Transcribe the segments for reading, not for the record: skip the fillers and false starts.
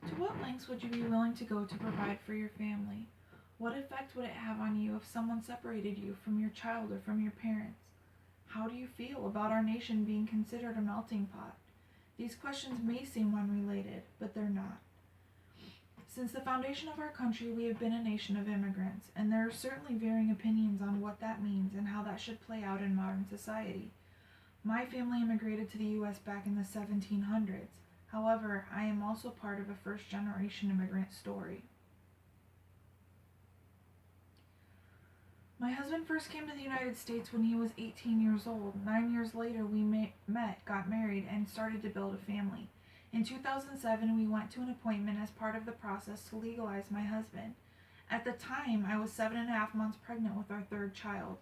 To what lengths would you be willing to go to provide for your family? What effect would it have on you if someone separated you from your child or from your parents? How do you feel about our nation being considered a melting pot? These questions may seem unrelated, but they're not. Since the foundation of our country, we have been a nation of immigrants, and there are certainly varying opinions on what that means and how that should play out in modern society. My family immigrated to the U.S. back in the 1700s. However, I am also part of a first-generation immigrant story. My husband first came to the United States when he was 18 years old. 9 years later, we met, got married, and started to build a family. In 2007, we went to an appointment as part of the process to legalize my husband. At the time, I was 7.5 months pregnant with our third child.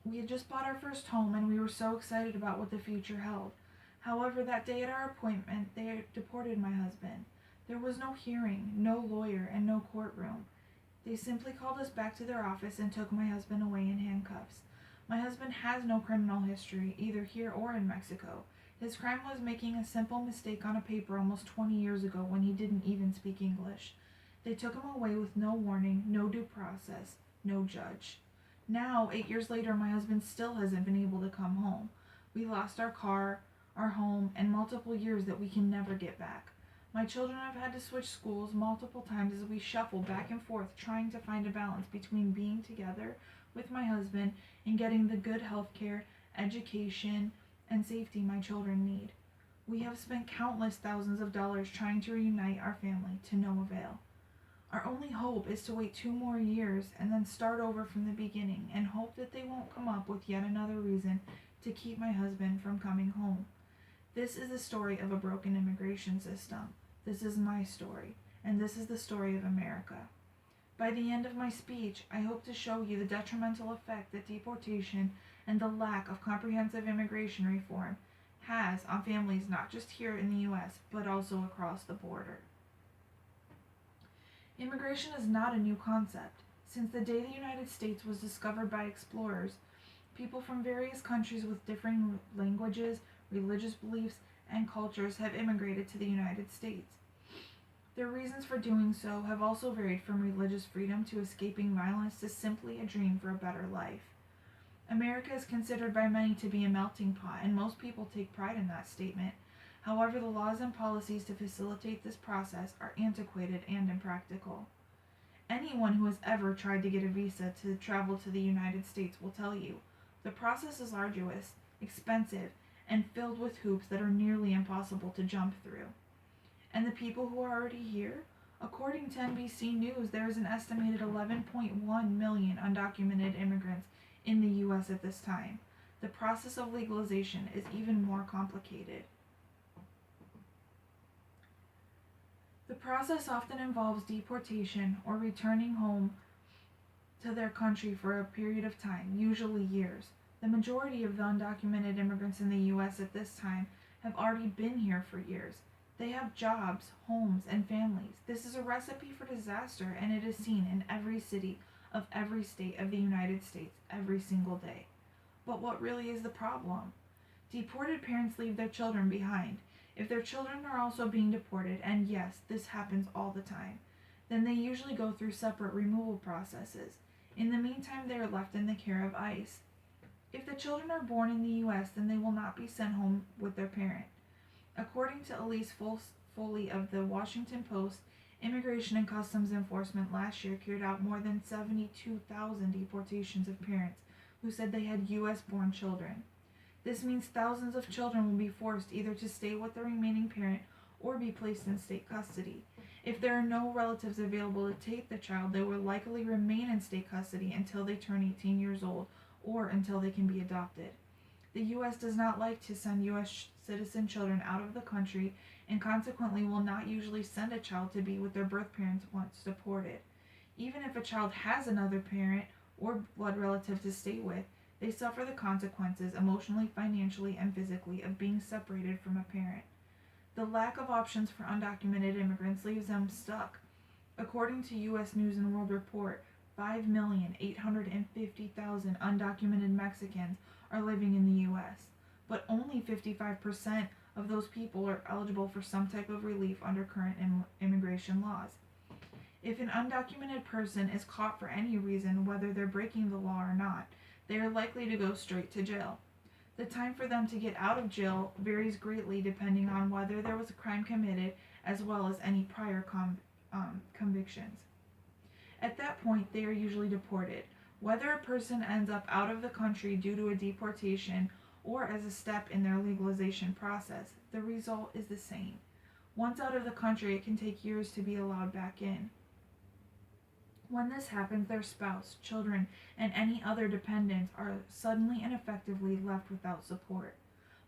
We had just bought our first home, and we were so excited about what the future held. However, that day at our appointment, they deported my husband. There was no hearing, no lawyer, and no courtroom. They simply called us back to their office and took my husband away in handcuffs. My husband has no criminal history, either here or in Mexico. His crime was making a simple mistake on a paper almost 20 years ago when he didn't even speak English. They took him away with no warning, no due process, no judge. Now, 8 years later, my husband still hasn't been able to come home. We lost our car, our home, and multiple years that we can never get back. My children have had to switch schools multiple times as we shuffle back and forth trying to find a balance between being together with my husband and getting the good health care, education, and safety my children need. We have spent countless thousands of dollars trying to reunite our family, to no avail. Our only hope is to wait 2 more years and then start over from the beginning and hope that they won't come up with yet another reason to keep my husband from coming home. This is the story of a broken immigration system. This is my story, and this is the story of America. By the end of my speech, I hope to show you the detrimental effect that deportation and the lack of comprehensive immigration reform has on families not just here in the U.S., but also across the border. Immigration is not a new concept. Since the day the United States was discovered by explorers, people from various countries with differing languages, religious beliefs, and cultures have immigrated to the United States. Their reasons for doing so have also varied from religious freedom to escaping violence to simply a dream for a better life. America is considered by many to be a melting pot, and most people take pride in that statement. However, the laws and policies to facilitate this process are antiquated and impractical. Anyone who has ever tried to get a visa to travel to the United States will tell you the process is arduous, expensive, and filled with hoops that are nearly impossible to jump through. And the people who are already here? According to NBC News, there is an estimated 11.1 million undocumented immigrants in the U.S. at this time. The process of legalization is even more complicated. The process often involves deportation or returning home to their country for a period of time, usually years. The majority of the undocumented immigrants in the U.S. at this time have already been here for years. They have jobs, homes, and families. This is a recipe for disaster, and it is seen in every city of every state of the United States every single day. But what really is the problem? Deported parents leave their children behind. If their children are also being deported, and yes, this happens all the time, then they usually go through separate removal processes. In the meantime, they are left in the care of ICE. If the children are born in the U.S., then they will not be sent home with their parent. According to Elise Foley of the Washington Post, Immigration and Customs Enforcement last year carried out more than 72,000 deportations of parents who said they had U.S.-born children. This means thousands of children will be forced either to stay with the remaining parent or be placed in state custody. If there are no relatives available to take the child, they will likely remain in state custody until they turn 18 years old or until they can be adopted. The U.S. does not like to send U.S. citizen children out of the country and consequently will not usually send a child to be with their birth parents once deported. Even if a child has another parent or blood relative to stay with, they suffer the consequences emotionally, financially, and physically of being separated from a parent. The lack of options for undocumented immigrants leaves them stuck. According to U.S. News and World Report, 5,850,000 undocumented Mexicans are living in the U.S., but only 55% of those people are eligible for some type of relief under current immigration laws. If an undocumented person is caught for any reason, whether they're breaking the law or not, they are likely to go straight to jail. The time for them to get out of jail varies greatly depending on whether there was a crime committed as well as any prior convictions. At that point, they are usually deported. Whether a person ends up out of the country due to a deportation or as a step in their legalization process, the result is the same. Once out of the country, it can take years to be allowed back in. When this happens, their spouse, children, and any other dependents are suddenly and effectively left without support.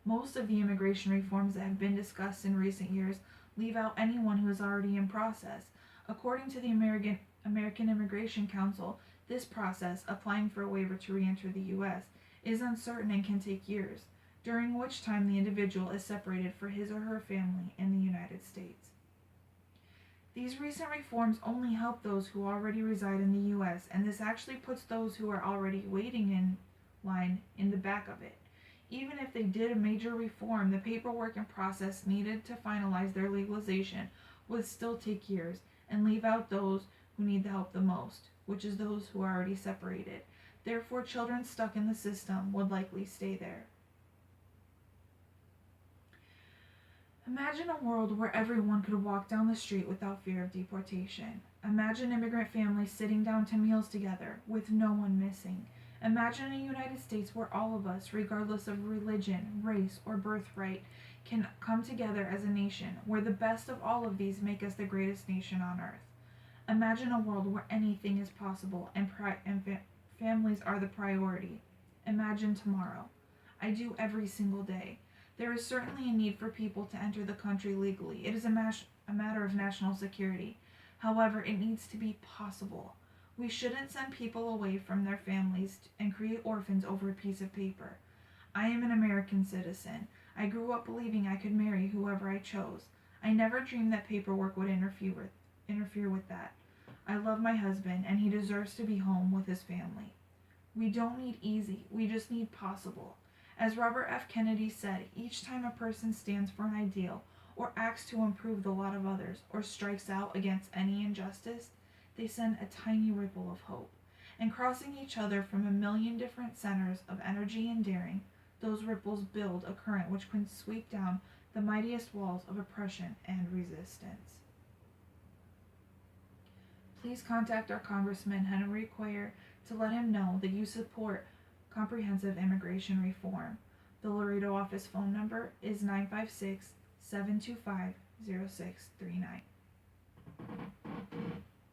Most of the immigration reforms that have been discussed in recent years leave out anyone who is already in process. According to the American Immigration Council, this process, applying for a waiver to re-enter the U.S., is uncertain and can take years, during which time the individual is separated for his or her family in the United States. These recent reforms only help those who already reside in the U.S., and this actually puts those who are already waiting in line in the back of it. Even if they did a major reform, the paperwork and process needed to finalize their legalization would still take years and leave out those who need the help the most, which is those who are already separated. Therefore, children stuck in the system would likely stay there. Imagine a world where everyone could walk down the street without fear of deportation. Imagine immigrant families sitting down to meals together with no one missing. Imagine a United States where all of us, regardless of religion, race, or birthright, can come together as a nation, where the best of all of these make us the greatest nation on earth. Imagine a world where anything is possible and families are the priority. Imagine tomorrow. I do every single day. There is certainly a need for people to enter the country legally. It is a matter of national security. However, it needs to be possible. We shouldn't send people away from their families and create orphans over a piece of paper. I am an American citizen. I grew up believing I could marry whoever I chose. I never dreamed that paperwork would interfere with that. I love my husband, and he deserves to be home with his family. We don't need easy. We just need possible. As Robert F. Kennedy said, each time a person stands for an ideal, or acts to improve the lot of others, or strikes out against any injustice, they send a tiny ripple of hope. And crossing each other from a million different centers of energy and daring, those ripples build a current which can sweep down the mightiest walls of oppression and resistance. Please contact our Congressman Henry Cuellar to let him know that you support comprehensive immigration reform. The Laredo office phone number is 956-725-0639.